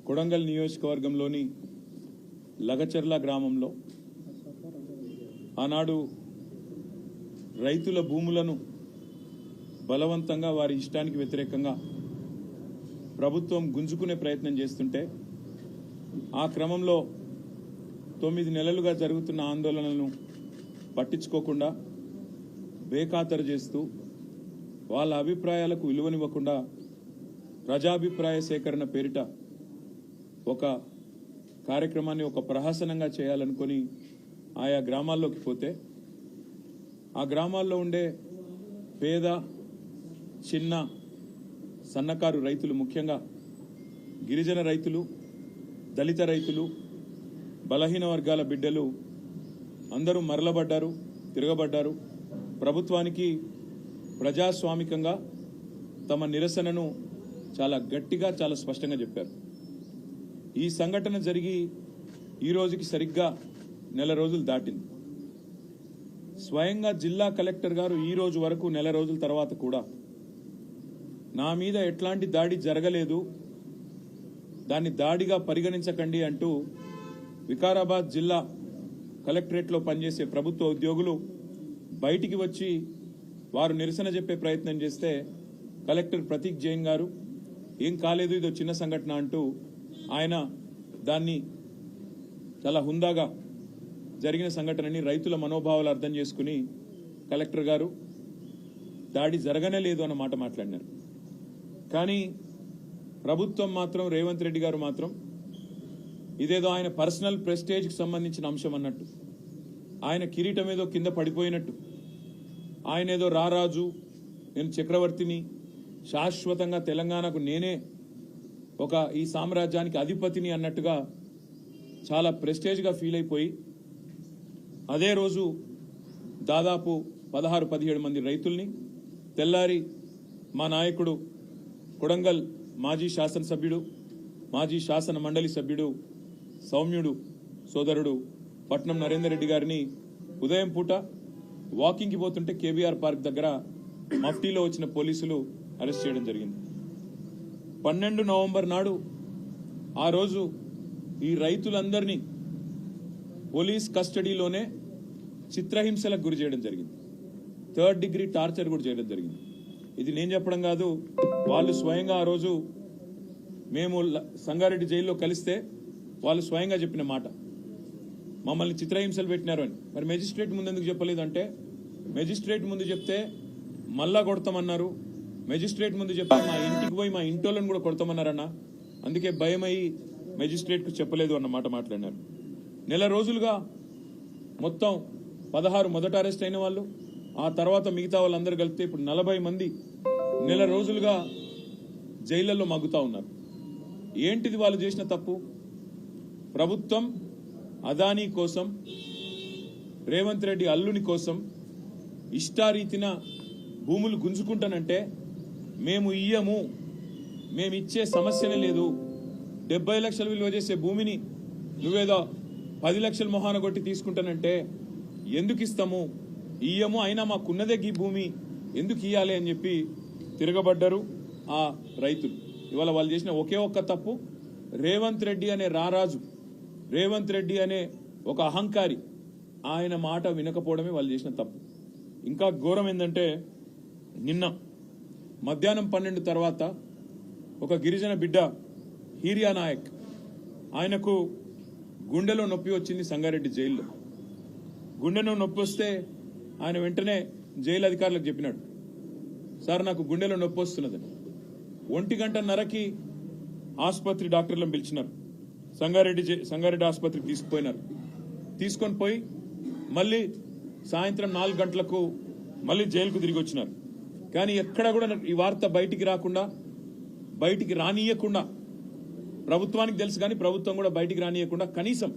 కొడంగల్ నియోజకవర్గంలోని లగచర్ల గ్రామంలో ఆనాడు రైతుల భూములను బలవంతంగా వారి ఇష్టానికి వ్యతిరేకంగా ప్రభుత్వం గుంజుకునే ప్రయత్నం చేస్తుంటే ఆ క్రమంలో 9 నెలలుగా జరుగుతున్న ఆందోళనలను పట్టించుకోకుండా బేఖాతరు చేస్తూ వాళ్ళ అభిప్రాయాలకు విలువనివ్వకుండా ప్రజాభిప్రాయ సేకరణ పేరిట ఒక కార్యక్రమాన్ని ఒక ప్రహసనంగా చేయాలనుకొని ఆయా గ్రామాల్లోకి పోతే ఆ గ్రామాల్లో ఉండే పేద చిన్న సన్నకారు రైతులు, ముఖ్యంగా గిరిజన రైతులు, దళిత రైతులు, బలహీన వర్గాల బిడ్డలు అందరూ మరలబడ్డారు, తిరగబడ్డారు. ప్రభుత్వానికి ప్రజాస్వామికంగా తమ నిరసనను చాలా గట్టిగా, చాలా స్పష్టంగా చెప్పారు. ఈ సంఘటన జరిగి ఈ రోజుకి సరిగ్గా నెల రోజులు దాటింది. స్వయంగా జిల్లా కలెక్టర్ గారు ఈ రోజు వరకు నెల రోజుల తర్వాత కూడా నా మీద ఎట్లాంటి దాడి జరగలేదు, దాన్ని దాడిగా పరిగణించకండి అంటూ వికారాబాద్ జిల్లా కలెక్టరేట్లో పనిచేసే ప్రభుత్వ ఉద్యోగులు బయటికి వచ్చి వారు నిరసన చెప్పే ప్రయత్నం చేస్తే కలెక్టర్ ప్రతీక్ జైన్ గారు ఏం కాలేదు, ఇదో చిన్న సంఘటన అంటూ ఆయన దాన్ని చాలా హుందాగా జరిగిన సంఘటనని రైతుల మనోభావాలు అర్థం చేసుకుని కలెక్టర్ గారు దాడి జరగనే లేదు అన్న మాట మాట్లాడినారు. కానీ ప్రభుత్వం మాత్రం, రేవంత్ రెడ్డి గారు మాత్రం ఇదేదో ఆయన పర్సనల్ ప్రెస్టేజ్కి సంబంధించిన అంశం అన్నట్టు, ఆయన కిరీటం ఏదో కింద పడిపోయినట్టు, ఆయన ఏదో రారాజు, నేను చక్రవర్తిని, శాశ్వతంగా తెలంగాణకు నేనే ఈ సామ్రాజ్యానికి అధిపతిని అన్నట్టుగా చాలా ప్రెస్టేజ్గా ఫీల్ అయిపోయి అదే రోజు దాదాపు 16-17 మంది రైతుల్ని తెల్లారి మా నాయకుడు కొడంగల్ మాజీ శాసనసభ్యుడు, మాజీ శాసన మండలి సభ్యుడు సౌమ్యుడు సోదరుడు పట్నం నరేందర్ రెడ్డి గారిని ఉదయం పూట వాకింగ్కి పోతుంటే కేబీఆర్ పార్క్ దగ్గర మఫ్టీలో వచ్చిన పోలీసులు అరెస్ట్ చేయడం జరిగింది. 12 నవంబర్ నాడు ఆ రోజు ఈ రైతులందరినీ పోలీస్ కస్టడీలోనే చిత్రహింసలకు గురి చేయడం జరిగింది. 3rd డిగ్రీ టార్చర్ కూడా చేయడం జరిగింది. ఇది నేను చెప్పడం కాదు, వాళ్ళు స్వయంగా ఆ రోజు మేము సంగారెడ్డి జైల్లో కలిస్తే వాళ్ళు స్వయంగా చెప్పిన మాట, మమ్మల్ని చిత్రహింసలు పెట్టినారు అని. మరి మెజిస్ట్రేట్ ముందు ఎందుకు చెప్పలేదు అంటే, మెజిస్ట్రేట్ ముందు చెప్తే మళ్ళా కొడతామన్నారు, మెజిస్ట్రేట్ ముందు చెప్తే మా ఇంటికి పోయి మా ఇంటోళ్ళని కూడా కొడతామన్నారన్న, అందుకే భయమై మెజిస్ట్రేట్కు చెప్పలేదు అన్నమాట మాట్లాడినారు. నెల రోజులుగా మొత్తం 16 మొదట అరెస్ట్ అయిన వాళ్ళు, ఆ తర్వాత మిగతా వాళ్ళందరూ కలిపితే ఇప్పుడు 40 మంది నెల రోజులుగా జైళ్లలో మగ్గుతా ఉన్నారు. ఏంటిది వాళ్ళు చేసిన తప్పు? ప్రభుత్వం అదానీ కోసం, రేవంత్ రెడ్డి అల్లుని కోసం ఇష్టారీతిన భూములు గుంజుకుంటానంటే మేము ఇయ్యము, మేమిచ్చే సమస్యనే లేదు, 70 లక్షలు విలువ చేసే భూమిని నువ్వేదో 10 లక్షల మొహాన కొట్టి తీసుకుంటానంటే ఎందుకు ఇస్తాము, ఇయ్యము, అయినా మాకున్నదే ఈ భూమి ఎందుకు ఇయ్యాలి అని చెప్పి తిరగబడ్డారు ఆ రైతులు. ఇవాళ వాళ్ళు చేసిన ఒకే ఒక్క తప్పు, రేవంత్ రెడ్డి అనే రారాజు, రేవంత్ రెడ్డి అనే ఒక అహంకారి, ఆయన మాట వినకపోవడమే వాళ్ళు చేసిన తప్పు. ఇంకా ఘోరం ఏంటంటే, నిన్న మధ్యాహ్నం 12 తర్వాత ఒక గిరిజన బిడ్డ హీరియా నాయక్, ఆయనకు గుండెలో నొప్పి వచ్చింది సంగారెడ్డి జైల్లో. గుండెలో నొప్పి వస్తే ఆయన వెంటనే జైలు అధికారులకు చెప్పినాడు, సార్ నాకు గుండెలో నొప్పి వస్తున్నదని. 1:30కి ఆసుపత్రి డాక్టర్లను పిలిచినారు, సంగారెడ్డి ఆసుపత్రికి తీసుకుపోయినారు. తీసుకొని పోయి మళ్ళీ సాయంత్రం 4 గంటలకు మళ్ళీ జైలుకు తిరిగి వచ్చినారు. కానీ ఎక్కడ కూడా ఈ వార్త బయటికి రాకుండా, బయటికి రానియకుండా, ప్రభుత్వానికి తెలుసు కానీ ప్రభుత్వం కూడా బయటికి రానియకుండా, కనీసం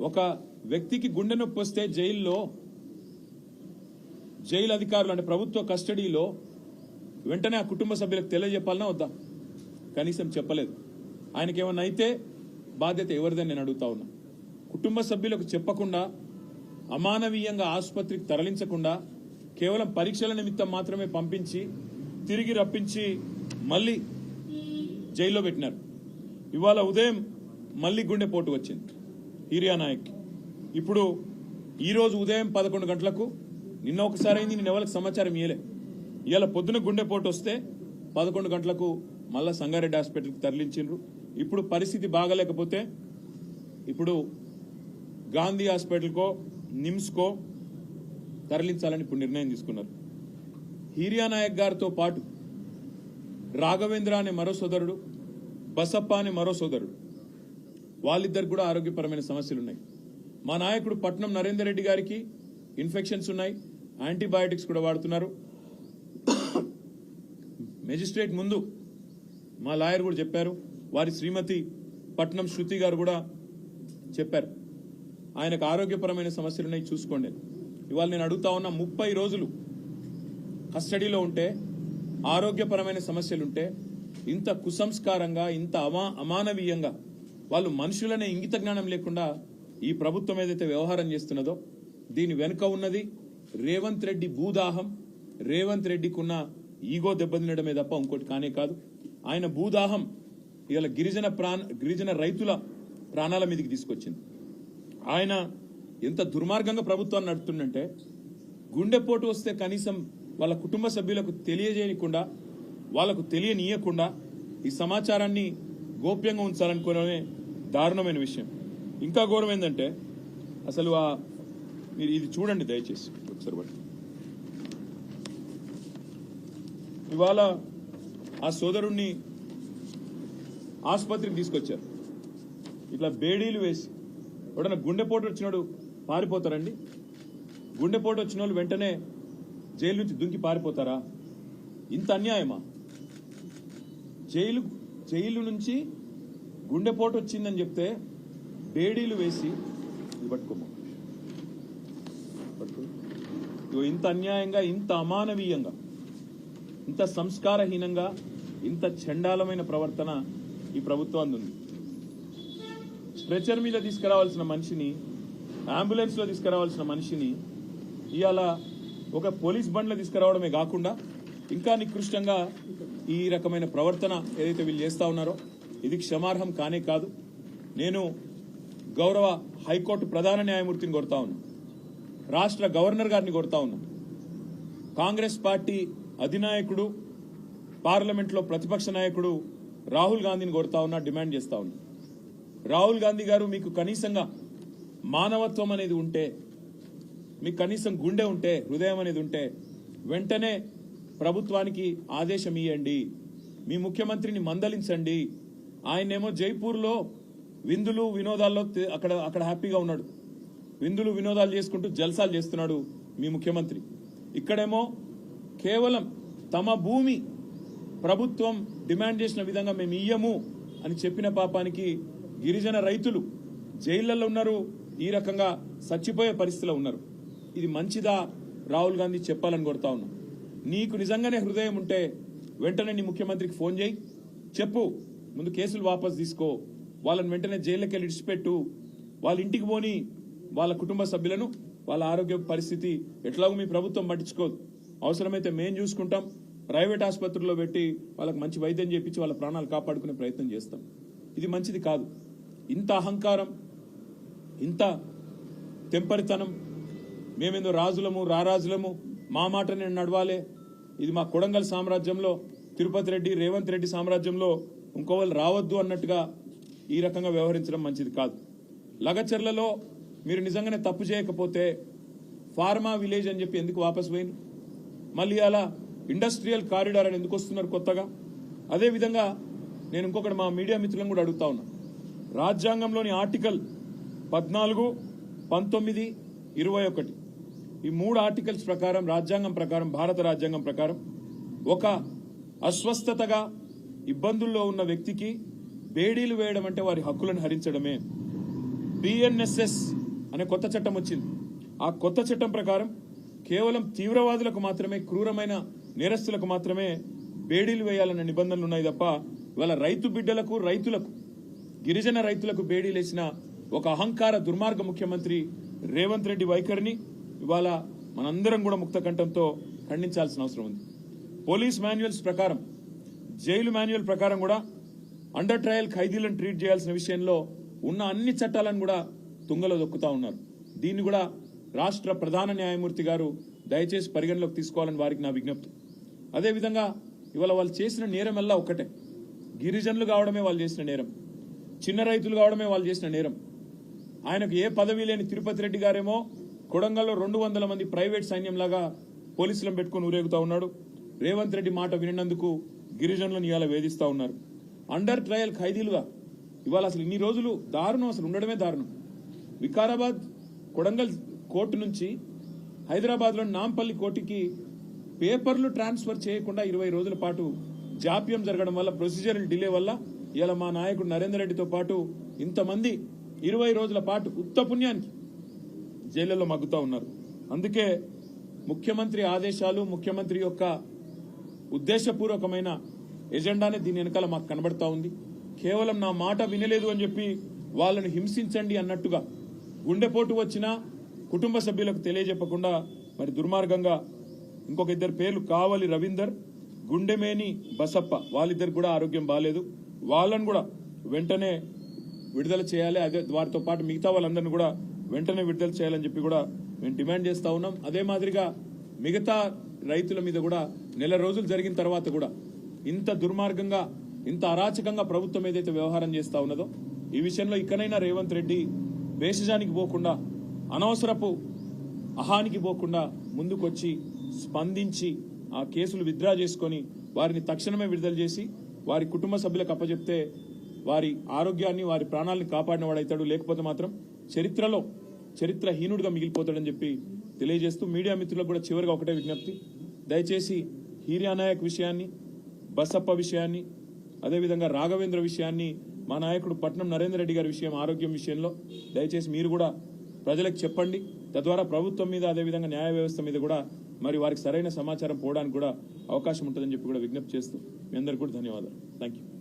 ఒక వ్యక్తికి గుండె నొప్పి వస్తే జైల్లో జైలు అధికారులు అంటే ప్రభుత్వ కస్టడీలో వెంటనే ఆ కుటుంబ సభ్యులకు తెలియజెప్పాలన్నా వద్దా? కనీసం చెప్పలేదు. ఆయనకేమన్నా అయితే బాధ్యత ఎవరిదని నేను అడుగుతా ఉన్నా. కుటుంబ సభ్యులకు చెప్పకుండా, అమానవీయంగా ఆసుపత్రికి తరలించకుండా, కేవలం పరీక్షల నిమిత్తం మాత్రమే పంపించి తిరిగి రప్పించి మళ్ళీ జైల్లో పెట్టినారు. ఇవాళ ఉదయం మళ్ళీ గుండెపోటు వచ్చింది హీరియా నాయక్. ఇప్పుడు ఈరోజు ఉదయం 11 గంటలకు, నిన్న ఒకసారి అయింది, నేను ఎవరికి సమాచారం ఇవ్వలే. ఇవాళ పొద్దున గుండెపోటు వస్తే 11 గంటలకు మళ్ళా సంగారెడ్డి హాస్పిటల్కి తరలించిండ్రు. ఇప్పుడు పరిస్థితి బాగలేకపోతే ఇప్పుడు గాంధీ హాస్పిటల్కో నిమ్స్కో తరలించాలని ఇప్పుడు నిర్ణయం తీసుకున్నారు. హీరియా నాయక్ గారితో పాటు రాఘవేంద్ర అనే మరో సోదరుడు, బసప్ప అనే మరో సోదరుడు, వాళ్ళిద్దరికి కూడా ఆరోగ్యపరమైన సమస్యలు ఉన్నాయి. మా నాయకుడు పట్నం నరేందర్ రెడ్డి గారికి ఇన్ఫెక్షన్స్ ఉన్నాయి, యాంటీబయాటిక్స్ కూడా వాడుతున్నారు. మెజిస్ట్రేట్ ముందు మా లాయర్ కూడా చెప్పారు, వారి శ్రీమతి పట్నం శృతి గారు కూడా చెప్పారు, ఆయనకు ఆరోగ్యపరమైన సమస్యలు ఉన్నాయి, చూసుకోండి. ఇవాళ నేను అడుగుతా ఉన్నా, 30 రోజులు కస్టడీలో ఉంటే, ఆరోగ్యపరమైన సమస్యలుంటే, ఇంత కుసంస్కారంగా, ఇంత అమానవీయంగా, వాళ్ళు మనుషులనే ఇంగిత జ్ఞానం లేకుండా ఈ ప్రభుత్వం ఏదైతే వ్యవహారం చేస్తున్నదో, దీని వెనుక ఉన్నది రేవంత్ రెడ్డి భూదాహం, రేవంత్ రెడ్డికి ఉన్న ఈగో దెబ్బతినడమే తప్ప ఇంకోటి కానే కాదు. ఆయన భూదాహం ఇవాళ గిరిజన రైతుల ప్రాణాల మీదకి తీసుకొచ్చింది. ఆయన ఎంత దుర్మార్గంగా ప్రభుత్వాన్ని నడుపుతుందంటే, గుండెపోటు వస్తే కనీసం వాళ్ళ కుటుంబ సభ్యులకు తెలియజేయకుండా, వాళ్లకు తెలియనీయకుండా ఈ సమాచారాన్ని గోప్యంగా ఉంచాలనుకోవడమే దారుణమైన విషయం. ఇంకా ఘోరం ఏంటంటే, అసలు మీరు ఇది చూడండి దయచేసి ఒకసారి బట్టి. ఇవాళ ఆ సోదరుణ్ణి ఆసుపత్రికి తీసుకొచ్చారు, ఇట్లా బేడీలు వేసి. ఎవడన్నా గుండెపోటు వచ్చినాడు పారిపోతారండి? గుండెపోటు వచ్చిన వాళ్ళు వెంటనే జైలు నుంచి దుంకి పారిపోతారా? ఇంత అన్యాయమా? జైలు నుంచి గుండెపోటు వచ్చిందని చెప్తే బేడీలు వేసి పట్టుకోమో, ఇంత అన్యాయంగా, ఇంత అమానవీయంగా, ఇంత సంస్కారహీనంగా, ఇంత చండాలమైన ప్రవర్తన ఈ ప్రభుత్వానికి ఉంది. స్ట్రెచర్ మీద తీసుకురావాల్సిన మనిషిని, అంబులెన్స్ లో తీసుకురావాల్సిన మనిషిని ఇవాళ ఒక పోలీస్ బండ్లో తీసుకురావడమే కాకుండా ఇంకా నికృష్టంగా ఈ రకమైన ప్రవర్తన ఏదైతే వీళ్ళు చేస్తా ఉన్నారో ఇది క్షమార్హం కానే కాదు. నేను గౌరవ హైకోర్టు ప్రధాన న్యాయమూర్తిని కోరుతా ఉన్నా, రాష్ట్ర గవర్నర్ గారిని కోరుతా ఉన్నా, కాంగ్రెస్ పార్టీ అధినాయకుడు, పార్లమెంట్లో ప్రతిపక్ష నాయకుడు రాహుల్ గాంధీని కోరుతా ఉన్నా, డిమాండ్ చేస్తా ఉన్నా. రాహుల్ గాంధీ గారు, మీకు కనీసంగా మానవత్వం అనేది ఉంటే, మీకు కనీసం గుండె ఉంటే, హృదయం అనేది ఉంటే, వెంటనే ప్రభుత్వానికి ఆదేశం ఇవ్వండి, మీ ముఖ్యమంత్రిని మందలించండి. ఆయనేమో జైపూర్లో విందులు వినోదాల్లో అక్కడ హ్యాపీగా ఉన్నాడు, విందులు వినోదాలు చేసుకుంటూ జల్సాలు చేస్తున్నాడు మీ ముఖ్యమంత్రి. ఇక్కడేమో కేవలం తమ భూమి ప్రభుత్వం డిమాండ్ చేసిన విధంగా మేము ఇయ్యము అని చెప్పిన పాపానికి గిరిజన రైతులు జైళ్లలో ఉన్నారు, ఈ రకంగా చచ్చిపోయే పరిస్థితిలో ఉన్నారు. ఇది మంచిదా? రాహుల్ గాంధీ చెప్పాలని కోరుతా ఉన్నా. నీకు నిజంగానే హృదయం ఉంటే వెంటనే నీ ముఖ్యమంత్రికి ఫోన్ చేయి, చెప్పు, ముందు కేసులు వాపస్ తీసుకో, వాళ్ళని వెంటనే జైల్లోకి వెళ్ళి ఇడిచిపెట్టు, వాళ్ళ ఇంటికి పోని, వాళ్ళ కుటుంబ సభ్యులను, వాళ్ళ ఆరోగ్య పరిస్థితి ఎట్లాగో మీ ప్రభుత్వం పట్టించుకోదు, అవసరమైతే మేం చూసుకుంటాం, ప్రైవేట్ ఆసుపత్రుల్లో పెట్టి వాళ్ళకి మంచి వైద్యం చేయించి వాళ్ళ ప్రాణాలు కాపాడుకునే ప్రయత్నం చేస్తాం. ఇది మంచిది కాదు. ఇంత అహంకారం, ఇంత తెంపరితనం, మేమేందో రాజులము రారాజులము, మా మాట నేను నడవాలే, ఇది మా కొడంగల్ సామ్రాజ్యంలో తిరుపతి రెడ్డి రేవంత్ రెడ్డి సామ్రాజ్యంలో ఇంకోవాళ్ళు రావద్దు అన్నట్టుగా ఈ రకంగా వ్యవహరించడం మంచిది కాదు. లగచర్లలో మీరు నిజంగానే తప్పు చేయకపోతే ఫార్మా విలేజ్ అని చెప్పి ఎందుకు వాపస్ పోయింది? మళ్ళీ అలా ఇండస్ట్రియల్ కారిడార్ అని ఎందుకు వస్తున్నారు కొత్తగా? అదేవిధంగా నేను ఇంకొకటి మా మీడియా మిత్రులను కూడా అడుగుతా ఉన్నా, రాజ్యాంగంలోని ఆర్టికల్ 14, 19, 21 ఈ 3 ఆర్టికల్స్ ప్రకారం, రాజ్యాంగం ప్రకారం, భారత రాజ్యాంగం ప్రకారం ఒక అస్వస్థతగా ఇబ్బందుల్లో ఉన్న వ్యక్తికి బేడీలు వేయడం అంటే వారి హక్కులను హరించడమే. బిఎన్ఎస్ఎస్ అనే కొత్త చట్టం వచ్చింది. ఆ కొత్త చట్టం ప్రకారం కేవలం తీవ్రవాదులకు మాత్రమే, క్రూరమైన నేరస్తులకు మాత్రమే బేడీలు వేయాలన్న నిబంధనలు ఉన్నాయి తప్ప ఇవాళ రైతు బిడ్డలకు, రైతులకు, గిరిజన రైతులకు బేడీలేసిన ఒక అహంకార దుర్మార్గ ముఖ్యమంత్రి రేవంత్ రెడ్డి వైఖరిని ఇవాళ మనందరం కూడా ముక్త కంఠంతో ఖండించాల్సిన అవసరం ఉంది. పోలీస్ మాన్యువల్స్ ప్రకారం, జైలు మాన్యువల్ ప్రకారం కూడా అండర్ ట్రయల్ ఖైదీలను ట్రీట్ చేయాల్సిన విషయంలో ఉన్న అన్ని చట్టాలను కూడా తుంగలో దొక్కుతా ఉన్నారు. దీన్ని కూడా రాష్ట్ర ప్రధాన న్యాయమూర్తి గారు దయచేసి పరిగణలోకి తీసుకోవాలని వారికి నా విజ్ఞప్తి. అదేవిధంగా ఇవాళ వాళ్ళు చేసిన నేరం ఎల్లా ఒక్కటే, గిరిజనులు కావడమే వాళ్ళు చేసిన నేరం, చిన్న రైతులు కావడమే వాళ్ళు చేసిన నేరం. ఆయనకు ఏ పదవి లేని తిరుపతి రెడ్డి గారేమో కొడంగల్లో 200 మంది ప్రైవేట్ సైన్యంలాగా పోలీసులను పెట్టుకుని ఊరేగుతా ఉన్నాడు. రేవంత్ రెడ్డి మాట వినినందుకు గిరిజనులను ఇవాళ వేధిస్తా ఉన్నారు. అండర్ ట్రయల్ ఖైదీలుగా ఇవాళ అసలు ఇన్ని రోజులు దారుణం, అసలు ఉండడమే దారుణం. వికారాబాద్ కొడంగల్ కోర్టు నుంచి హైదరాబాద్లోని నాంపల్లి కోర్టుకి పేపర్లు ట్రాన్స్ఫర్ చేయకుండా 20 రోజుల పాటు జాప్యం జరగడం వల్ల, ప్రొసీజరల్ డిలే వల్ల ఇలా మా నాయకుడు నరేందర్ రెడ్డితో పాటు ఇంతమంది 20 రోజుల పాటు ఉత్త పుణ్యానికి జైళ్లలో మగ్గుతా ఉన్నారు. అందుకే ముఖ్యమంత్రి ఆదేశాలు, ముఖ్యమంత్రి యొక్క ఉద్దేశపూర్వకమైన ఎజెండానే దీని వెనకాల మాకు కనబడతా ఉంది. కేవలం నా మాట వినలేదు అని చెప్పి వాళ్ళను హింసించండి అన్నట్టుగా గుండెపోటు వచ్చినా కుటుంబ సభ్యులకు తెలియజెప్పకుండా మరి దుర్మార్గంగా ఇంకొక 2 పేర్లు కావలి రవీందర్, గుండెమేని బసప్ప, వాళ్ళిద్దరు కూడా ఆరోగ్యం బాగాలేదు, వాళ్ళను కూడా వెంటనే విడుదల చేయాలి. అదే వారితో పాటు మిగతా వాళ్ళందరినీ కూడా వెంటనే విడుదల చేయాలని చెప్పి కూడా మేము డిమాండ్ చేస్తా ఉన్నాం. అదే మాదిరిగా మిగతా రైతుల మీద కూడా నెల రోజులు జరిగిన తర్వాత కూడా ఇంత దుర్మార్గంగా, ఇంత అరాచకంగా ప్రభుత్వం ఏదైతే వ్యవహారం చేస్తా ఉన్నదో ఈ విషయంలో ఇకనైనా రేవంత్ రెడ్డి భేషజానికి పోకుండా, అనవసరపు అహానికి పోకుండా ముందుకొచ్చి స్పందించి ఆ కేసులు విత్డ్రా చేసుకొని వారిని తక్షణమే విడుదల చేసి వారి కుటుంబ సభ్యులకు అప్పచెప్తే వారి ఆరోగ్యాన్ని, వారి ప్రాణాలను కాపాడిన వాడైతాడు. లేకపోతే మాత్రం చరిత్రహీనుడిగా మిగిలిపోతాడని చెప్పి తెలియజేస్తూ మీడియా మిత్రులకు కూడా చివరిగా ఒకటే విజ్ఞప్తి, దయచేసి హీర్యానాయక్ విషయాన్ని, బసప్ప విషయాన్ని, అదేవిధంగా రాఘవేంద్ర విషయాన్ని, మా నాయకుడు పట్నం నరేందర్ రెడ్డి గారి విషయం, ఆరోగ్యం విషయంలో దయచేసి మీరు కూడా ప్రజలకు చెప్పండి. తద్వారా ప్రభుత్వం మీద, అదేవిధంగా న్యాయ వ్యవస్థ మీద కూడా మరి వారికి సరైన సమాచారం పోవడానికి కూడా అవకాశం ఉంటుందని చెప్పి కూడా విజ్ఞప్తి చేస్తూ మీ అందరికీ కూడా ధన్యవాదాలు. Thank you.